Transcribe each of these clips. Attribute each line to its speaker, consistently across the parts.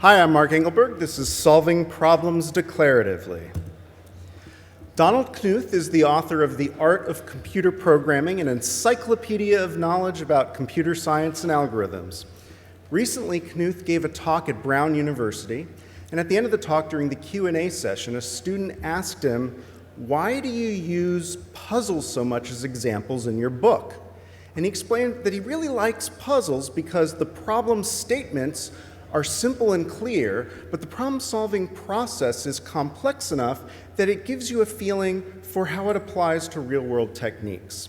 Speaker 1: Hi, I'm Mark Engelberg. This is Solving Problems Declaratively. Donald Knuth is the author of The Art of Computer Programming, an encyclopedia of knowledge about computer science and algorithms. Recently, Knuth gave a talk at Brown University, and at the end of the talk during the Q&A session, a student asked him, "Why do you use puzzles so much as examples in your book?" And he explained that he really likes puzzles because the problem statements are simple and clear, but the problem-solving process is complex enough that it gives you a feeling for how it applies to real-world techniques.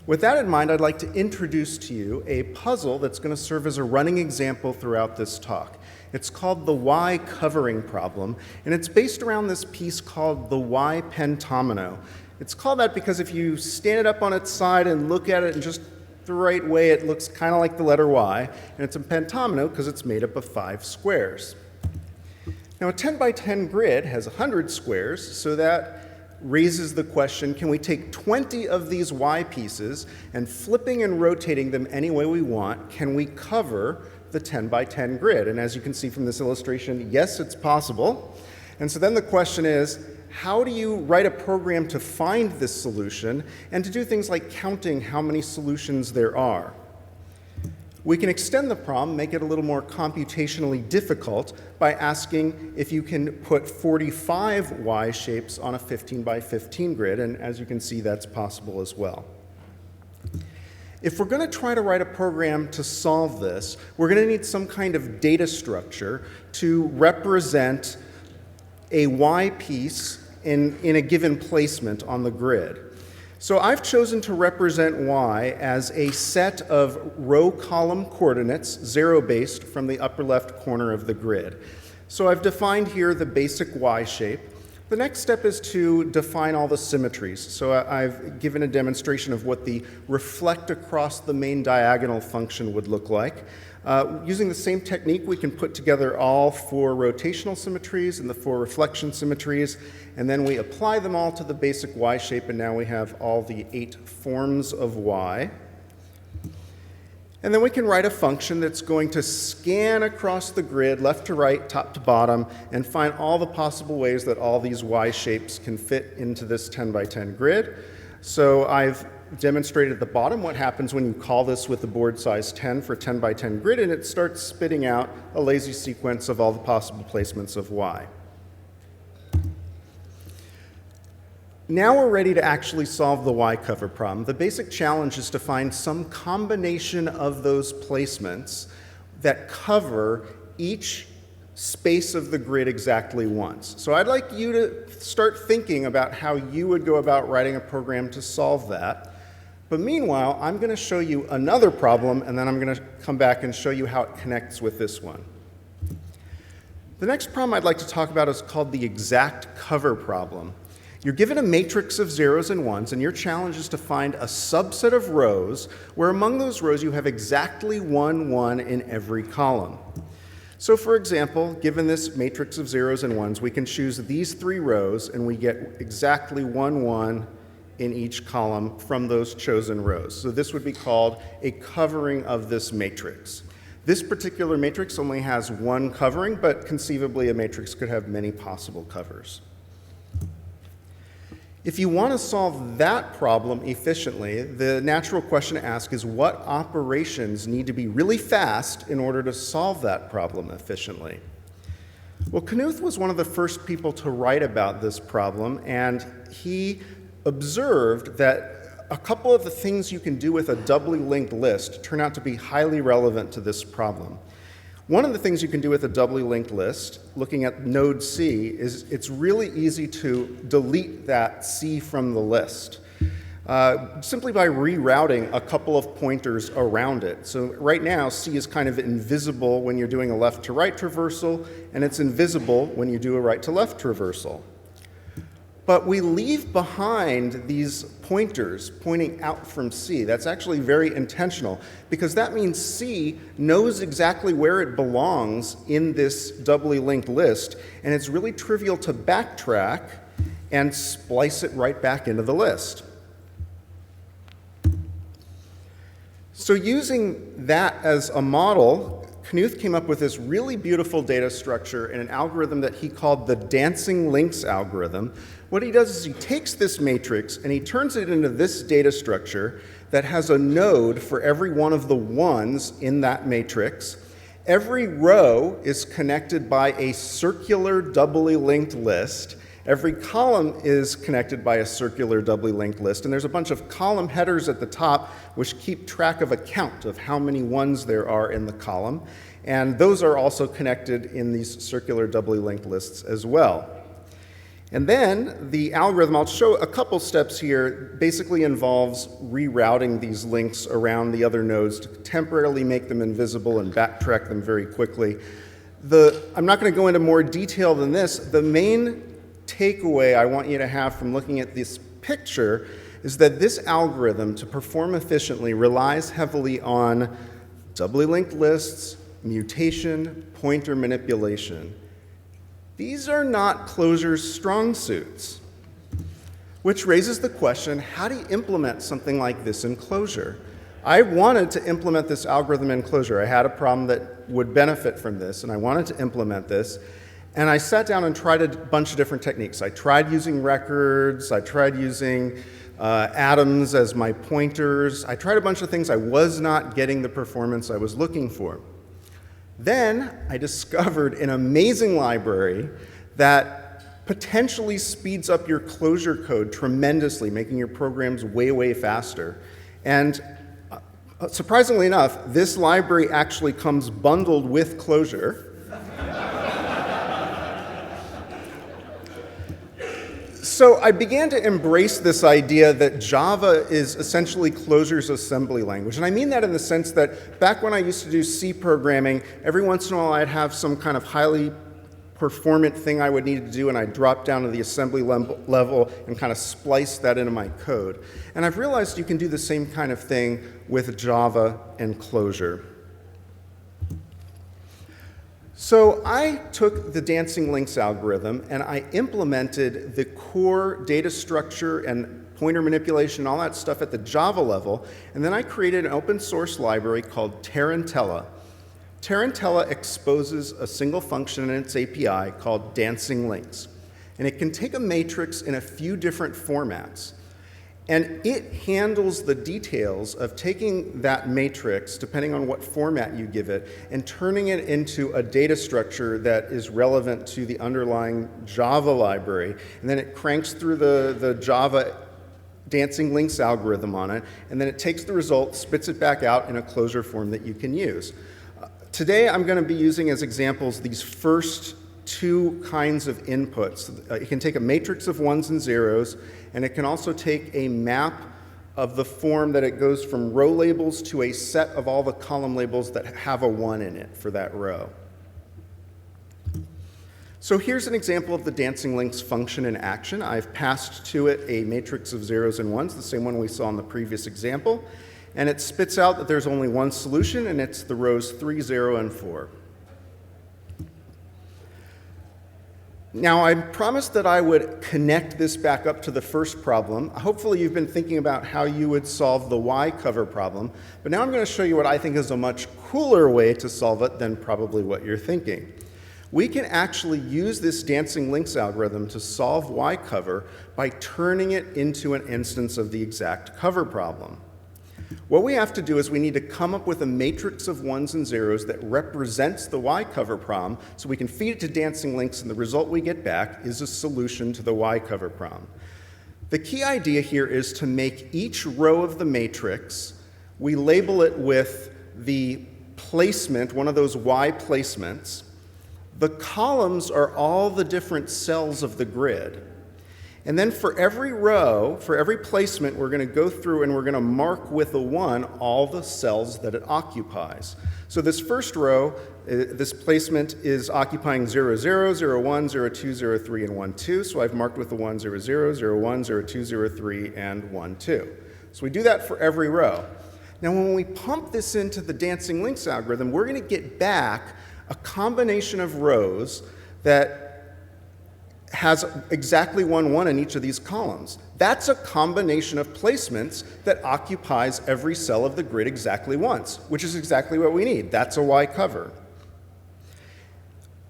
Speaker 1: With that in mind, I'd like to introduce to you a puzzle that's going to serve as a running example throughout this talk. It's called the Y covering problem, and it's based around this piece called the Y pentomino. It's called that because if you stand it up on its side and look at it in just the right way, it looks kind of like the letter Y, and it's a pentomino because it's made up of 5 squares. Now, a 10 by 10 grid has 100 squares, so that raises the question, can we take 20 of these Y pieces and flipping and rotating them any way we want, can we cover the 10 by 10 grid? And as you can see from this illustration, yes, it's possible. And so then the question is, how do you write a program to find this solution and to do things like counting how many solutions there are? We can extend the problem, make it a little more computationally difficult by asking if you can put 45 Y shapes on a 15 by 15 grid, and as you can see, that's possible as well. If we're going to try to write a program to solve this, we're going to need some kind of data structure to represent a Y piece in a given placement on the grid. So I've chosen to represent Y as a set of row-column coordinates, zero-based, from the upper left corner of the grid. So I've defined here the basic Y shape. The next step is to define all the symmetries. So I've given a demonstration of what the reflect across the main diagonal function would look like. Using the same technique, we can put together all 4 rotational symmetries and the 4 reflection symmetries, and then we apply them all to the basic Y shape, and now we have all the 8 forms of Y. And then we can write a function that's going to scan across the grid, left to right, top to bottom, and find all the possible ways that all these Y shapes can fit into this 10 by 10 grid. So I've demonstrated at the bottom what happens when you call this with the board size 10 for 10 by 10 grid, and it starts spitting out a lazy sequence of all the possible placements of Y. Now we're ready to actually solve the Y cover problem. The basic challenge is to find some combination of those placements that cover each space of the grid exactly once. So I'd like you to start thinking about how you would go about writing a program to solve that. But meanwhile, I'm going to show you another problem, and then I'm going to come back and show you how it connects with this one. The next problem I'd like to talk about is called the exact cover problem. You're given a matrix of zeros and ones, and your challenge is to find a subset of rows where among those rows you have exactly 1, 1 in every column. So for example, given this matrix of zeros and ones, we can choose these 3 rows, and we get exactly 1, 1 in each column from those chosen rows. So this would be called a covering of this matrix. This particular matrix only has 1 covering, but conceivably a matrix could have many possible covers. If you want to solve that problem efficiently, the natural question to ask is what operations need to be really fast in order to solve that problem efficiently? Well, Knuth was one of the first people to write about this problem, and he observed that a couple of the things you can do with a doubly linked list turn out to be highly relevant to this problem. One of the things you can do with a doubly linked list, looking at node C, is it's really easy to delete that C from the list simply by rerouting a couple of pointers around it. So right now, C is kind of invisible when you're doing a left to right traversal, and it's invisible when you do a right to left traversal. But we leave behind these pointers pointing out from C. That's actually very intentional, because that means C knows exactly where it belongs in this doubly linked list, and it's really trivial to backtrack and splice it right back into the list. So using that as a model, Knuth came up with this really beautiful data structure and an algorithm that he called the dancing links algorithm. What he does is he takes this matrix and he turns it into this data structure that has a node for every one of the ones in that matrix. Every row is connected by a circular doubly linked list. Every column is connected by a circular doubly linked list, and there's a bunch of column headers at the top which keep track of a count of how many ones there are in the column, and those are also connected in these circular doubly linked lists as well. And then the algorithm, I'll show a couple steps here, basically involves rerouting these links around the other nodes to temporarily make them invisible and backtrack them very quickly. I'm not going to go into more detail than this. The main takeaway I want you to have from looking at this picture is that this algorithm, to perform efficiently, relies heavily on doubly linked lists, mutation, pointer manipulation. These are not Clojure's strong suits, which raises the question, how do you implement something like this in Clojure? I wanted to implement this algorithm in Clojure. I had a problem that would benefit from this, and I wanted to implement this. And I sat down and tried a bunch of different techniques. I tried using records. I tried using atoms as my pointers. I tried a bunch of things. I was not getting the performance I was looking for. Then I discovered an amazing library that potentially speeds up your Clojure code tremendously, making your programs way, way faster. And surprisingly enough, this library actually comes bundled with Clojure. So I began to embrace this idea that Java is essentially Clojure's assembly language. And I mean that in the sense that back when I used to do C programming, every once in a while I'd have some kind of highly performant thing I would need to do, and I'd drop down to the assembly level and kind of splice that into my code. And I've realized you can do the same kind of thing with Java and Clojure. So I took the dancing links algorithm and I implemented the core data structure and pointer manipulation, all that stuff at the Java level, and then I created an open source library called Tarantella. Tarantella exposes a single function in its API called dancing links, and it can take a matrix in a few different formats. And it handles the details of taking that matrix, depending on what format you give it, and turning it into a data structure that is relevant to the underlying Java library. And then it cranks through the Java dancing links algorithm on it, and then it takes the result, spits it back out in a Clojure form that you can use. Today, I'm going to be using as examples these first two kinds of inputs. It can take a matrix of ones and zeros, and it can also take a map of the form that it goes from row labels to a set of all the column labels that have a 1 in it for that row. So here's an example of the dancing links function in action. I've passed to it a matrix of zeros and ones, the same one we saw in the previous example, and it spits out that there's only one solution, and it's the rows 3, 0, and 4. Now, I promised that I would connect this back up to the first problem. Hopefully, you've been thinking about how you would solve the Y cover problem, but now I'm going to show you what I think is a much cooler way to solve it than probably what you're thinking. We can actually use this dancing links algorithm to solve Y cover by turning it into an instance of the exact cover problem. What we have to do is we need to come up with a matrix of ones and zeros that represents the Y cover problem so we can feed it to dancing links, and the result we get back is a solution to the Y cover problem. The key idea here is to make each row of the matrix, we label it with the placement, one of those Y placements. The columns are all the different cells of the grid. And then for every row, for every placement, we're going to go through and we're going to mark with a 1 all the cells that it occupies. So this first row, this placement is occupying 0, 0, 0, 1, 0, 2, 0, 3, and 1, 2. So I've marked with the 1, 0, 0, 0, 1, 0, 2, 0, 3, and 1, 2. So we do that for every row. Now when we pump this into the dancing links algorithm, we're going to get back a combination of rows that has exactly 1, 1 in each of these columns. That's a combination of placements that occupies every cell of the grid exactly once, which is exactly what we need. That's a Y cover.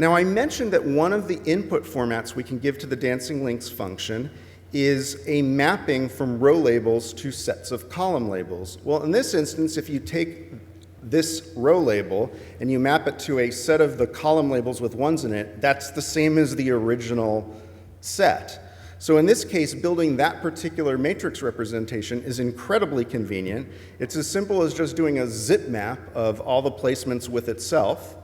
Speaker 1: Now, I mentioned that one of the input formats we can give to the dancing links function is a mapping from row labels to sets of column labels. Well, in this instance, if you take this row label and you map it to a set of the column labels with ones in it, that's the same as the original set. So in this case, building that particular matrix representation is incredibly convenient. It's as simple as just doing a zip map of all the placements with itself.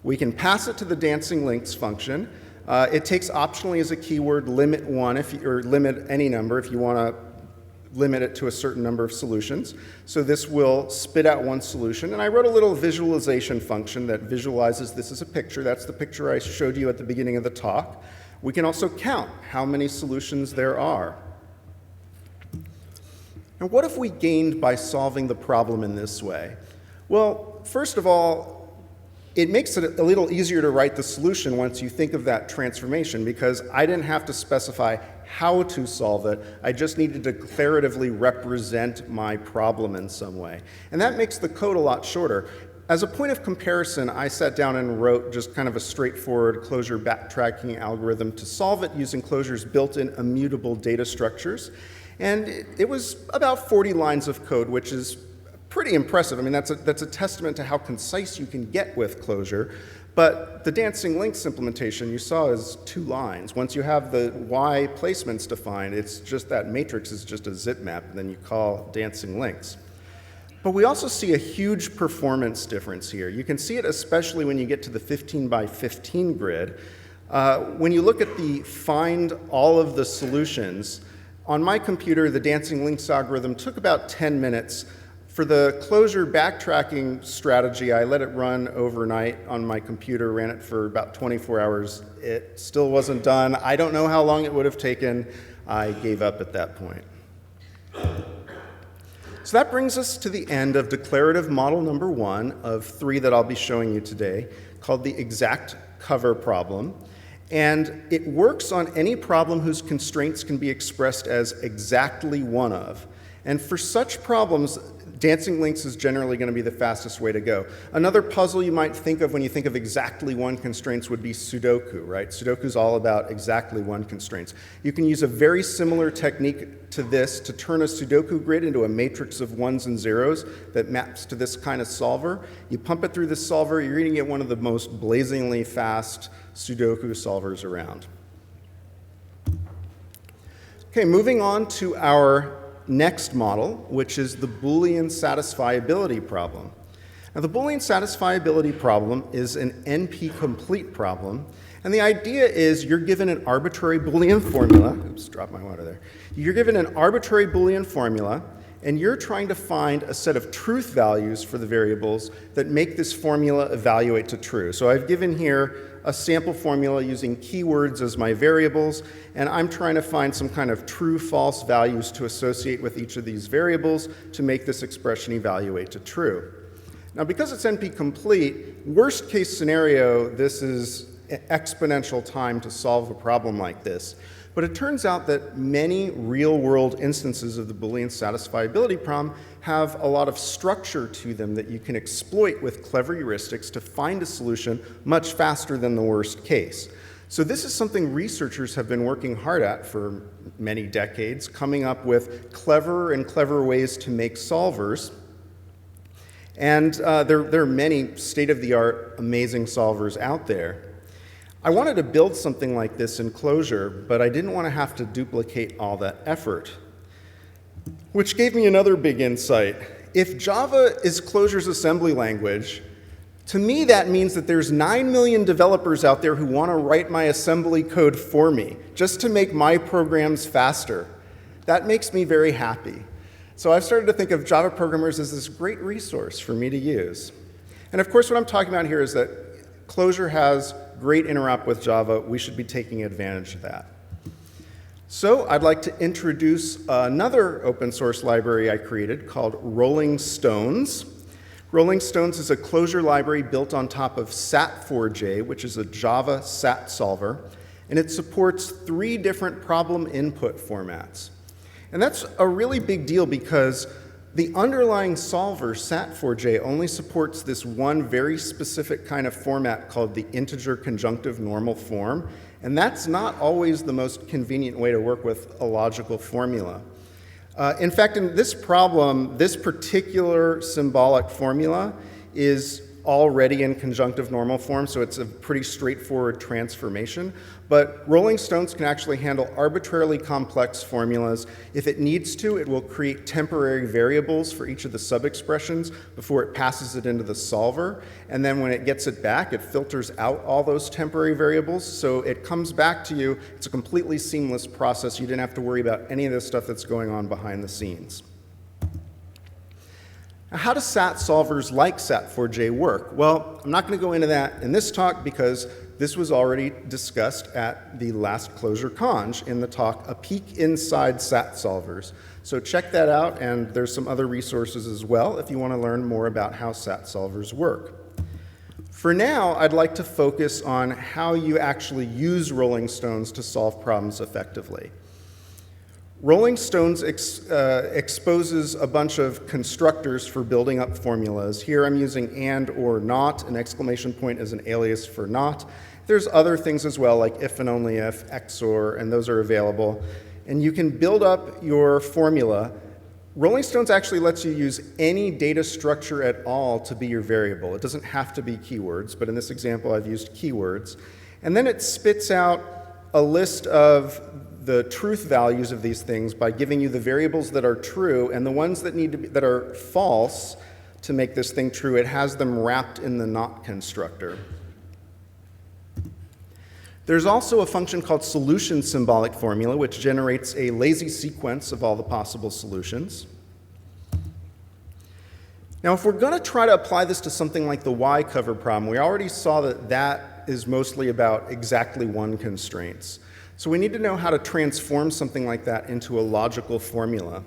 Speaker 1: We can pass it to the dancing links function. It takes optionally as a keyword limit1 or limit any number if you want to limit it to a certain number of solutions. So this will spit out one solution. And I wrote a little visualization function that visualizes this as a picture. That's the picture I showed you at the beginning of the talk. We can also count how many solutions there are. Now, what have we gained by solving the problem in this way? Well, first of all, it makes it a little easier to write the solution once you think of that transformation, because I didn't have to specify how to solve it. I just needed to declaratively represent my problem in some way. And that makes the code a lot shorter. As a point of comparison, I sat down and wrote just kind of a straightforward Clojure backtracking algorithm to solve it using Clojure's built-in immutable data structures. And it was about 40 lines of code, which is pretty impressive. I mean, that's a testament to how concise you can get with Clojure. But the dancing links implementation you saw is 2 lines. Once you have the Y placements defined, it's just that matrix is just a zip map, and then you call dancing links. But we also see a huge performance difference here. You can see it especially when you get to the 15 by 15 grid. When you look at the find all of the solutions, on my computer, the dancing links algorithm took about 10 minutes. For the Clojure backtracking strategy, I let it run overnight on my computer, ran it for about 24 hours. It still wasn't done. I don't know how long it would have taken. I gave up at that point. So that brings us to the end of declarative model number 1 of 3 that I'll be showing you today, called the exact cover problem. And it works on any problem whose constraints can be expressed as exactly one of. And for such problems, dancing links is generally going to be the fastest way to go. Another puzzle you might think of when you think of exactly one constraints would be Sudoku, right? Sudoku is all about exactly one constraints. You can use a very similar technique to this to turn a Sudoku grid into a matrix of ones and zeros that maps to this kind of solver. You pump it through this solver, you're going to get one of the most blazingly fast Sudoku solvers around. Okay, moving on to our next model, which is the Boolean satisfiability problem. Now, the Boolean satisfiability problem is an NP-complete problem, and the idea is you're given an arbitrary Boolean formula. Oops, dropped my water there. You're given an arbitrary Boolean formula, and you're trying to find a set of truth values for the variables that make this formula evaluate to true. So I've given here a sample formula using keywords as my variables, and I'm trying to find some kind of true-false values to associate with each of these variables to make this expression evaluate to true. Now, because it's NP-complete, worst case scenario, this is exponential time to solve a problem like this. But it turns out that many real-world instances of the Boolean satisfiability problem have a lot of structure to them that you can exploit with clever heuristics to find a solution much faster than the worst case. So this is something researchers have been working hard at for many decades, coming up with clever and clever ways to make solvers. And there are many state-of-the-art amazing solvers out there. I wanted to build something like this in Clojure, but I didn't want to have to duplicate all that effort, which gave me another big insight. If Java is Clojure's assembly language, to me that means that there's 9 million developers out there who want to write my assembly code for me, just to make my programs faster. That makes me very happy. So I've started to think of Java programmers as this great resource for me to use. And of course, what I'm talking about here is that Clojure has great interop with Java. We should be taking advantage of that. So I'd like to introduce another open source library I created called Rolling Stones. Rolling Stones is a Clojure library built on top of Sat4j, which is a Java Sat solver, and it supports 3 different problem input formats. And that's a really big deal because The underlying solver, SAT4J, only supports this one very specific kind of format called the integer conjunctive normal form, and that's not always the most convenient way to work with a logical formula. In fact, in this problem, this particular symbolic formula is already in conjunctive normal form, so it's a pretty straightforward transformation. But Rolling Stones can actually handle arbitrarily complex formulas. If it needs to, it will create temporary variables for each of the sub-expressions before it passes it into the solver. And then when it gets it back, it filters out all those temporary variables. So it comes back to you. It's a completely seamless process. You didn't have to worry about any of this stuff that's going on behind the scenes. Now, how do SAT solvers like SAT4J work? Well, I'm not going to go into that in this talk because this was already discussed at the last Clojure Conj in the talk, A Peek Inside SAT Solvers. So check that out, and there's some other resources as well if you want to learn more about how SAT solvers work. For now, I'd like to focus on how you actually use Rolling Stones to solve problems effectively. Rolling Stones exposes a bunch of constructors for building up formulas. Here I'm using and or not. An exclamation point is an alias for not. There's other things as well, like if and only if, XOR, and those are available. And you can build up your formula. Rolling Stones actually lets you use any data structure at all to be your variable. It doesn't have to be keywords, but in this example I've used keywords. And then it spits out a list of the truth values of these things by giving you the variables that are true, and the ones that need to be, that are false to make this thing true, it has them wrapped in the not constructor. There's also a function called solution symbolic formula, which generates a lazy sequence of all the possible solutions. Now, if we're going to try to apply this to something like the Y cover problem, we already saw that that is mostly about exactly one constraints. So we need to know how to transform something like that into a logical formula.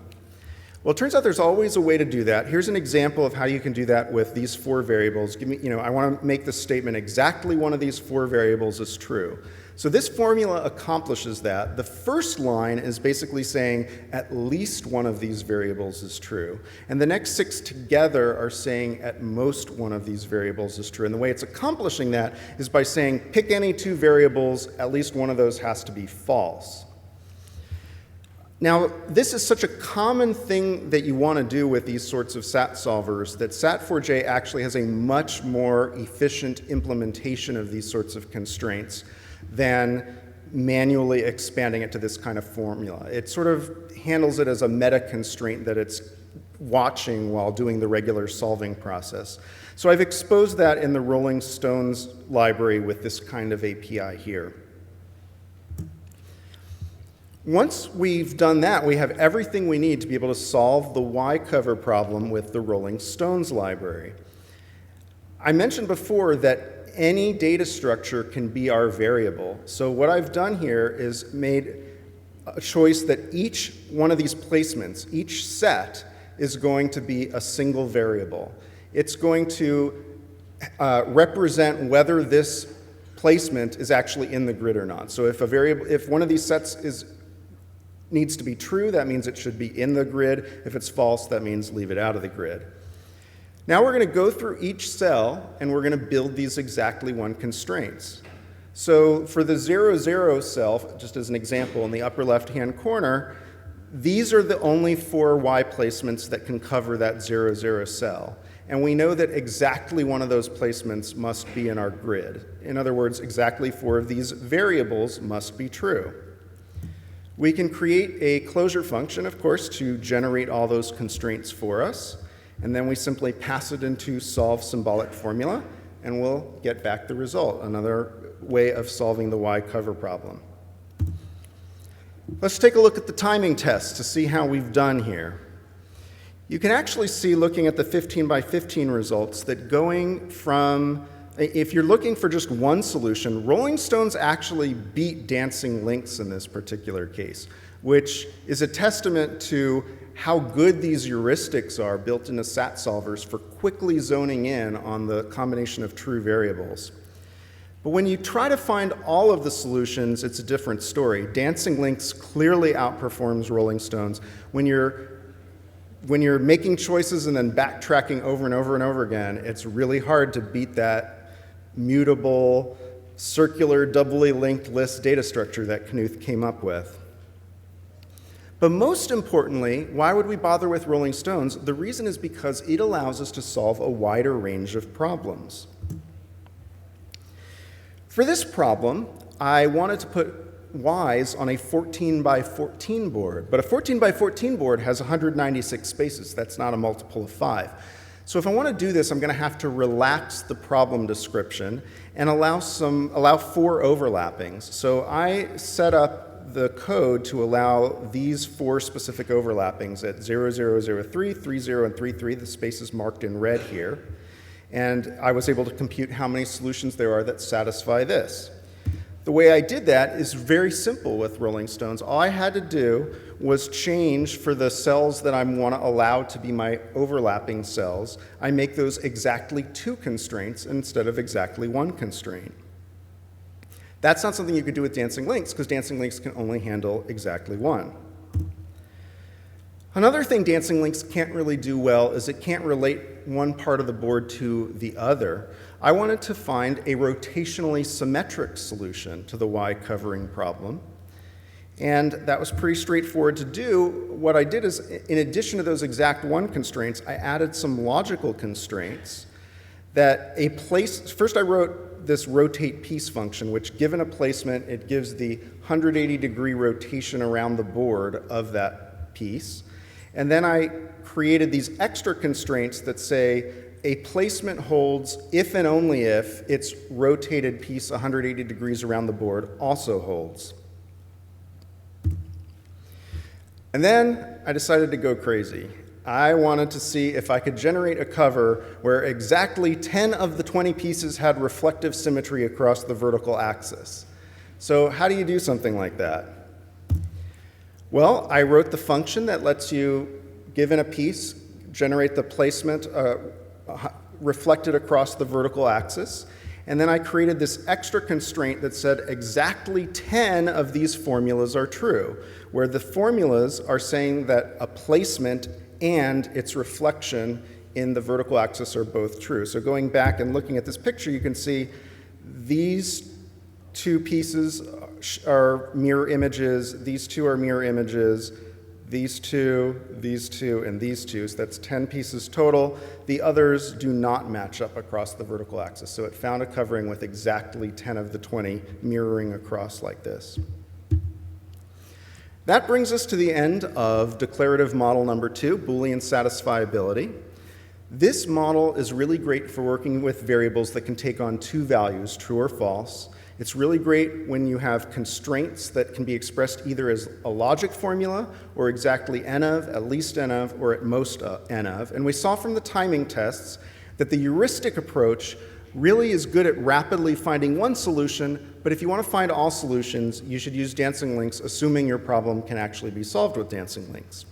Speaker 1: Well, it turns out there's always a way to do that. Here's an example of how you can do that with these four variables. I want to make the statement exactly one of these four variables is true. So this formula accomplishes that. The first line is basically saying at least one of these variables is true. And the next six together are saying at most one of these variables is true. And the way it's accomplishing that is by saying pick any two variables, at least one of those has to be false. Now, this is such a common thing that you want to do with these sorts of SAT solvers that SAT4J actually has a much more efficient implementation of these sorts of constraints than manually expanding it to this kind of formula. It sort of handles it as a meta constraint that it's watching while doing the regular solving process. So I've exposed that in the Rolling Stones library with this kind of API here. Once we've done that, we have everything we need to be able to solve the Y cover problem with the Rolling Stones library. I mentioned before that any data structure can be our variable. So what I've done here is made a choice that each one of these placements, each set, is going to be a single variable. It's going to represent whether this placement is actually in the grid or not. So if one of these sets needs to be true, that means it should be in the grid. If it's false, that means leave it out of the grid. Now we're going to go through each cell, and we're going to build these exactly one constraints. So for the 0, 0 cell, just as an example, in the upper left-hand corner, these are the only four Y placements that can cover that 0, 0 cell. And we know that exactly one of those placements must be in our grid. In other words, exactly four of these variables must be true. We can create a Clojure function, of course, to generate all those constraints for us. And then we simply pass it into solve symbolic formula, and we'll get back the result, another way of solving the Y cover problem. Let's take a look at the timing test to see how we've done here. You can actually see, looking at the 15 by 15 results, that going from, if you're looking for just one solution, Rolling Stones actually beat Dancing Lynx in this particular case, which is a testament to how good these heuristics are built into SAT solvers for quickly zoning in on the combination of true variables. But when you try to find all of the solutions, it's a different story. Dancing Lynx clearly outperforms Rolling Stones. When you're when you're making choices and then backtracking over and over and over again, it's really hard to beat that mutable, circular, doubly linked list data structure that Knuth came up with. But most importantly, why would we bother with rolling stones? The reason is because it allows us to solve a wider range of problems. For this problem, I wanted to put y's on a 14 by 14 board, but a 14 by 14 board has 196 spaces. That's not a multiple of 5. So if I want to do this, I'm going to have to relax the problem description and allow 4 overlappings. So I set up the code to allow these 4 specific overlappings at 0, 0, 0, 3, 3, 0, and 3, 3. The space is marked in red here. And I was able to compute how many solutions there are that satisfy this. The way I did that is very simple with rolling stones. All I had to do was change for the cells that I want to allow to be my overlapping cells. I make those exactly 2 constraints instead of exactly 1 constraint. That's not something you could do with dancing links, because dancing links can only handle exactly 1. Another thing dancing links can't really do well is it can't relate one part of the board to the other. I wanted to find a rotationally symmetric solution to the Y covering problem. And that was pretty straightforward to do. What I did is, in addition to those exact 1 constraints, I added some logical constraints that first I wrote this rotate piece function, which given a placement, it gives the 180-degree rotation around the board of that piece. And then I created these extra constraints that say a placement holds if and only if its rotated piece 180 degrees around the board also holds. And then I decided to go crazy. I wanted to see if I could generate a cover where exactly 10 of the 20 pieces had reflective symmetry across the vertical axis. So how do you do something like that? Well, I wrote the function that lets you, given a piece, generate the placement reflected across the vertical axis. And then I created this extra constraint that said exactly 10 of these formulas are true, where the formulas are saying that a placement and its reflection in the vertical axis are both true. So going back and looking at this picture, you can see these 2 pieces are mirror images, these 2 are mirror images, these 2, and these 2. So that's 10 pieces total. The others do not match up across the vertical axis. So it found a covering with exactly 10 of the 20 mirroring across like this. That brings us to the end of declarative model number 2, Boolean satisfiability. This model is really great for working with variables that can take on 2 values, true or false. It's really great when you have constraints that can be expressed either as a logic formula or exactly n of, at least n of, or at most n of. And we saw from the timing tests that the heuristic approach really is good at rapidly finding one solution, but if you want to find all solutions, you should use dancing links, assuming your problem can actually be solved with dancing links.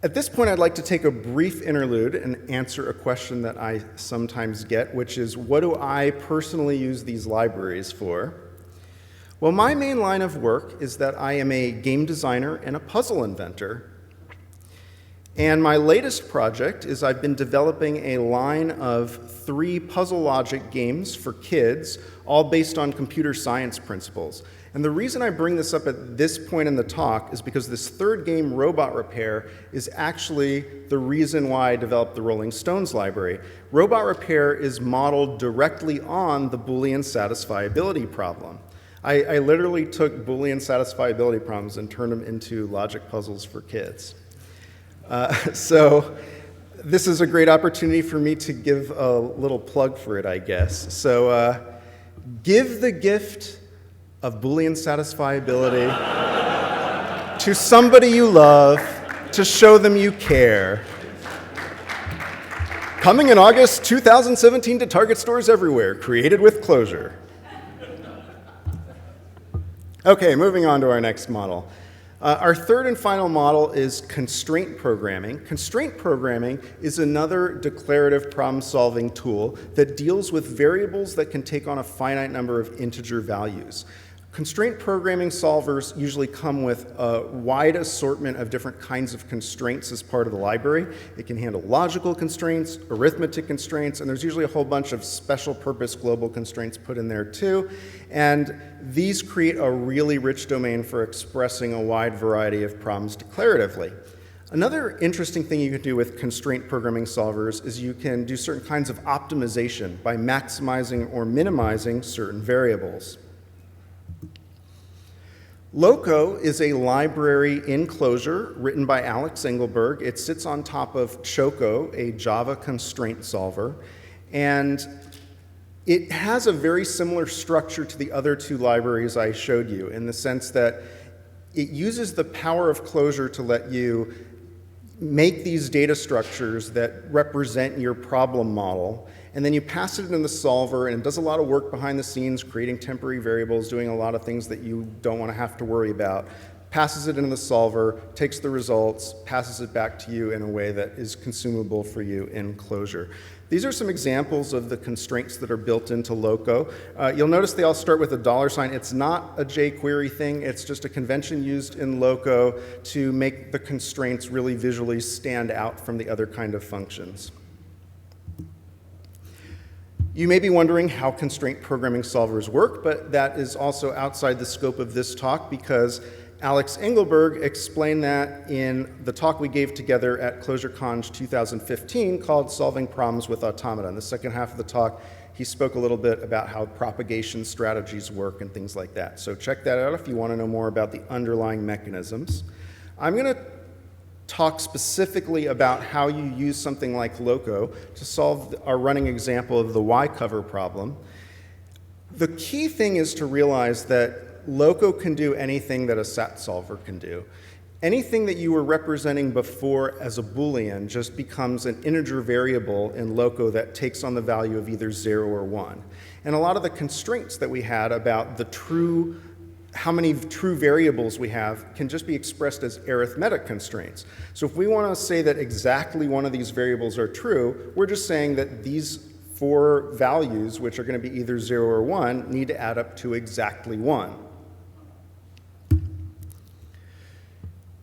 Speaker 1: At this point, I'd like to take a brief interlude and answer a question that I sometimes get, which is, what do I personally use these libraries for? Well, my main line of work is that I am a game designer and a puzzle inventor. And my latest project is I've been developing a line of 3 puzzle logic games for kids, all based on computer science principles. And the reason I bring this up at this point in the talk is because this 3rd game, Robot Repair, is actually the reason why I developed the Rolling Stones library. Robot Repair is modeled directly on the Boolean satisfiability problem. I literally took Boolean satisfiability problems and turned them into logic puzzles for kids. So this is a great opportunity for me to give a little plug for it, I guess. So give the gift of Boolean satisfiability to somebody you love to show them you care. Coming in August 2017 to Target stores everywhere, created with Clojure. Okay, moving on to our next model. Our 3rd and final model is constraint programming. Constraint programming is another declarative problem-solving tool that deals with variables that can take on a finite number of integer values. Constraint programming solvers usually come with a wide assortment of different kinds of constraints as part of the library. It can handle logical constraints, arithmetic constraints, and there's usually a whole bunch of special purpose global constraints put in there too. And these create a really rich domain for expressing a wide variety of problems declaratively. Another interesting thing you can do with constraint programming solvers is you can do certain kinds of optimization by maximizing or minimizing certain variables. Loco is a library in Clojure written by Alex Engelberg. It sits on top of Choco, a Java constraint solver, and it has a very similar structure to the other two libraries I showed you in the sense that it uses the power of Clojure to let you make these data structures that represent your problem model, and then you pass it into the solver, and it does a lot of work behind the scenes, creating temporary variables, doing a lot of things that you don't want to have to worry about, passes it into the solver, takes the results, passes it back to you in a way that is consumable for you in Clojure. These are some examples of the constraints that are built into Loco. You'll notice they all start with a $sign. It's not a jQuery thing. It's just a convention used in Loco to make the constraints really visually stand out from the other kind of functions. You may be wondering how constraint programming solvers work, but that is also outside the scope of this talk because Alex Engelberg explained that in the talk we gave together at ClojureConf 2015 called Solving Problems with Automata. In the second half of the talk, he spoke a little bit about how propagation strategies work and things like that. So check that out if you want to know more about the underlying mechanisms. I'm going to talk specifically about how you use something like Loco to solve our running example of the Y-cover problem. The key thing is to realize that Loco can do anything that a SAT solver can do. Anything that you were representing before as a Boolean just becomes an integer variable in Loco that takes on the value of either 0 or 1. And a lot of the constraints that we had about the how many true variables we have can just be expressed as arithmetic constraints. So if we want to say that exactly one of these variables are true, we're just saying that these 4 values, which are going to be either 0 or 1, need to add up to exactly 1.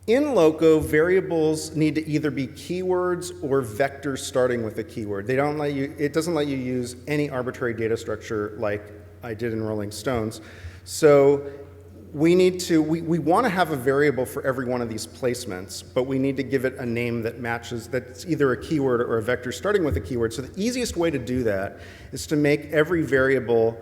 Speaker 1: In Loco, variables need to either be keywords or vectors starting with a keyword. It doesn't let you use any arbitrary data structure like I did in Rolling Stones. So we want to have a variable for every one of these placements, but we need to give it a name that matches, that's either a keyword or a vector starting with a keyword. So the easiest way to do that is to make every variable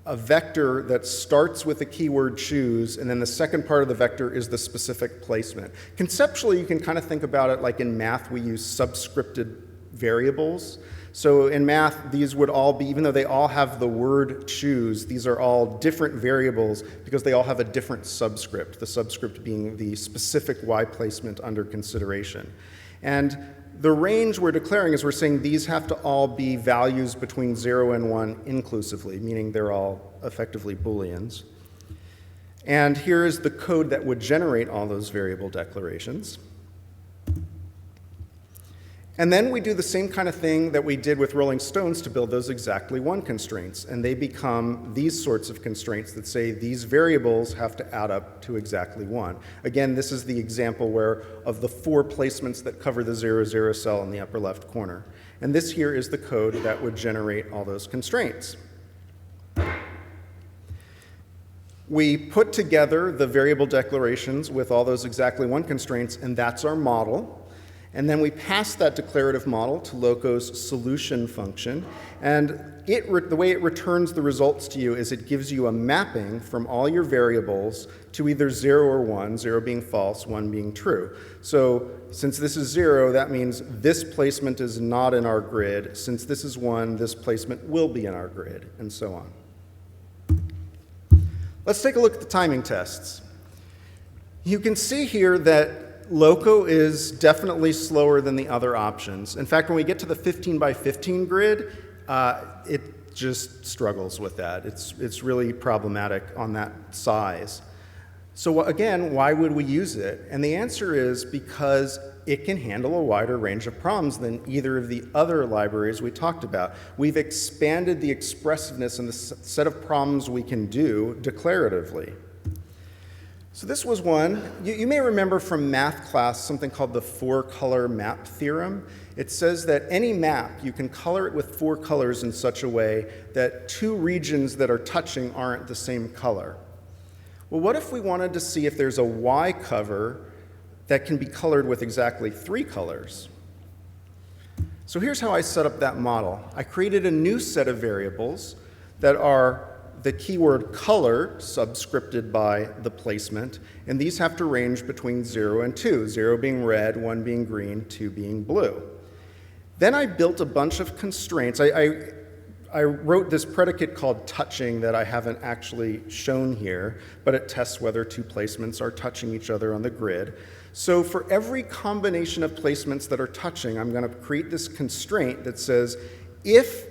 Speaker 1: a vector that starts with the keyword choose, and then the second part of the vector is the specific placement. Conceptually, you can kind of think about it like in math, we use subscripted variables. So in math, these would all be, even though they all have the word choose, these are all different variables because they all have a different subscript, the subscript being the specific Y placement under consideration. And the range we're declaring is we're saying these have to all be values between 0 and 1 inclusively, meaning they're all effectively Booleans. And here is the code that would generate all those variable declarations. And then we do the same kind of thing that we did with Rolling Stones to build those exactly 1 constraints. And they become these sorts of constraints that say these variables have to add up to exactly 1. Again, this is the example of the 4 placements that cover the 0, 0 cell in the upper left corner. And this here is the code that would generate all those constraints. We put together the variable declarations with all those exactly 1 constraints, and that's our model. And then we pass that declarative model to Loco's solution function. And the way it returns the results to you is it gives you a mapping from all your variables to either 0 or 1, 0 being false, 1 being true. So since this is 0, that means this placement is not in our grid. Since this is 1, this placement will be in our grid, and so on. Let's take a look at the timing tests. You can see here that Loco is definitely slower than the other options. In fact, when we get to the 15 by 15 grid, it just struggles with that. It's really problematic on that size. So again, why would we use it? And the answer is because it can handle a wider range of problems than either of the other libraries we talked about. We've expanded the expressiveness and the set of problems we can do declaratively. So this was one. You may remember from math class something called the four-color map theorem. It says that any map, you can color it with four colors in such a way that two regions that are touching aren't the same color. Well, what if we wanted to see if there's a Y cover that can be colored with exactly three colors? So here's how I set up that model. I created a new set of variables that are the keyword color, subscripted by the placement, and these have to range between 0 and 2, 0 being red, 1 being green, 2 being blue. Then I built a bunch of constraints. I wrote this predicate called touching that I haven't actually shown here, but it tests whether two placements are touching each other on the grid. So for every combination of placements that are touching, I'm going to create this constraint that says if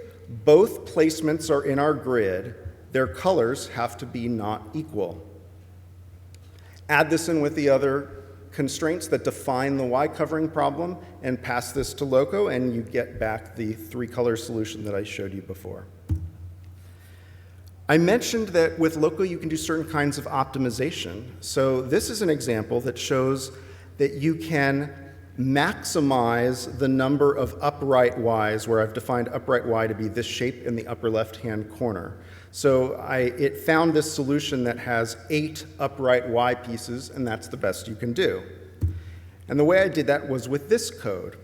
Speaker 1: both placements are in our grid, their colors have to be not equal. Add this in with the other constraints that define the Y covering problem and pass this to Loco, and you get back the three-color solution that I showed you before. I mentioned that with Loco you can do certain kinds of optimization. So this is an example that shows that you can maximize the number of upright Ys, where I've defined upright Y to be this shape in the upper left-hand corner. So it found this solution that has 8 upright Y pieces, and that's the best you can do. And the way I did that was with this code.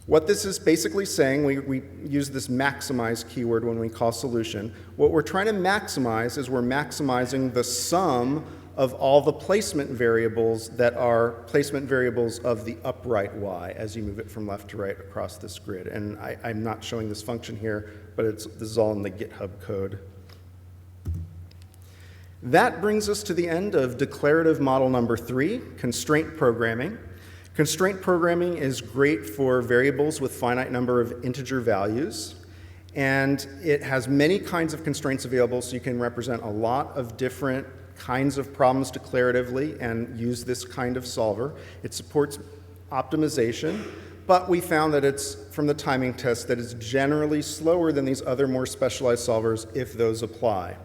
Speaker 1: What this is basically saying, we use this maximize keyword when we call solution. What we're trying to maximize is we're maximizing the sum of all the placement variables that are placement variables of the upright Y as you move it from left to right across this grid. And I'm not showing this function here, but this is all in the GitHub code. That brings us to the end of declarative model number 3, constraint programming. Constraint programming is great for variables with finite number of integer values, and it has many kinds of constraints available, so you can represent a lot of different kinds of problems declaratively and use this kind of solver. It supports optimization, but we found that it's, from the timing test, that it's generally slower than these other more specialized solvers if those apply.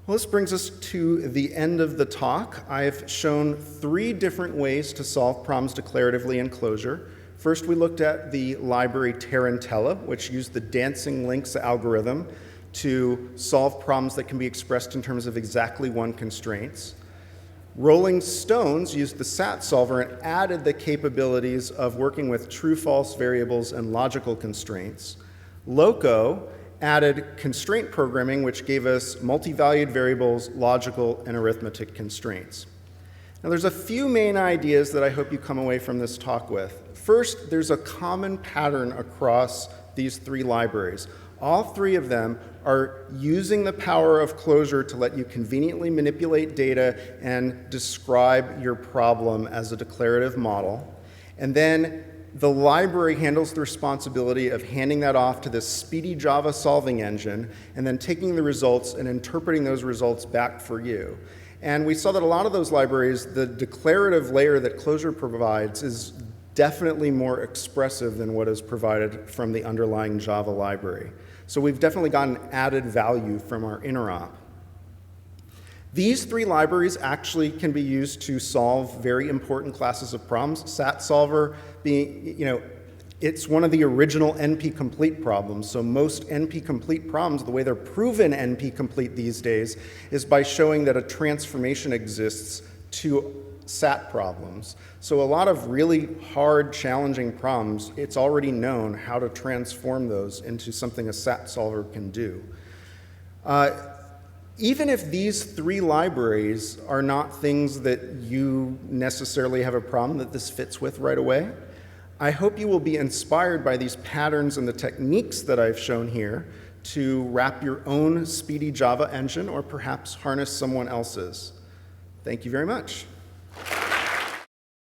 Speaker 1: Well, this brings us to the end of the talk. I've shown 3 different ways to solve problems declaratively in Clojure. First, we looked at the library Tarantella, which used the dancing links algorithm to solve problems that can be expressed in terms of exactly one constraints. Rolling Stones used the SAT solver and added the capabilities of working with true-false variables and logical constraints. Loco added constraint programming, which gave us multi-valued variables, logical, and arithmetic constraints. Now, there's a few main ideas that I hope you come away from this talk with. First, there's a common pattern across these 3 libraries. All 3 of them are using the power of Clojure to let you conveniently manipulate data and describe your problem as a declarative model. And then the library handles the responsibility of handing that off to this speedy Java solving engine and then taking the results and interpreting those results back for you. And we saw that a lot of those libraries, the declarative layer that Clojure provides is definitely more expressive than what is provided from the underlying Java library. So we've definitely gotten added value from our interop. These 3 libraries actually can be used to solve very important classes of problems. SAT solver being, it's one of the original NP-complete problems. So most NP-complete problems, the way they're proven NP-complete these days is by showing that a transformation exists to SAT problems. So a lot of really hard, challenging problems, it's already known how to transform those into something a SAT solver can do. Even if these 3 libraries are not things that you necessarily have a problem that this fits with right away, I hope you will be inspired by these patterns and the techniques that I've shown here to wrap your own speedy Java engine or perhaps harness someone else's. Thank you very much.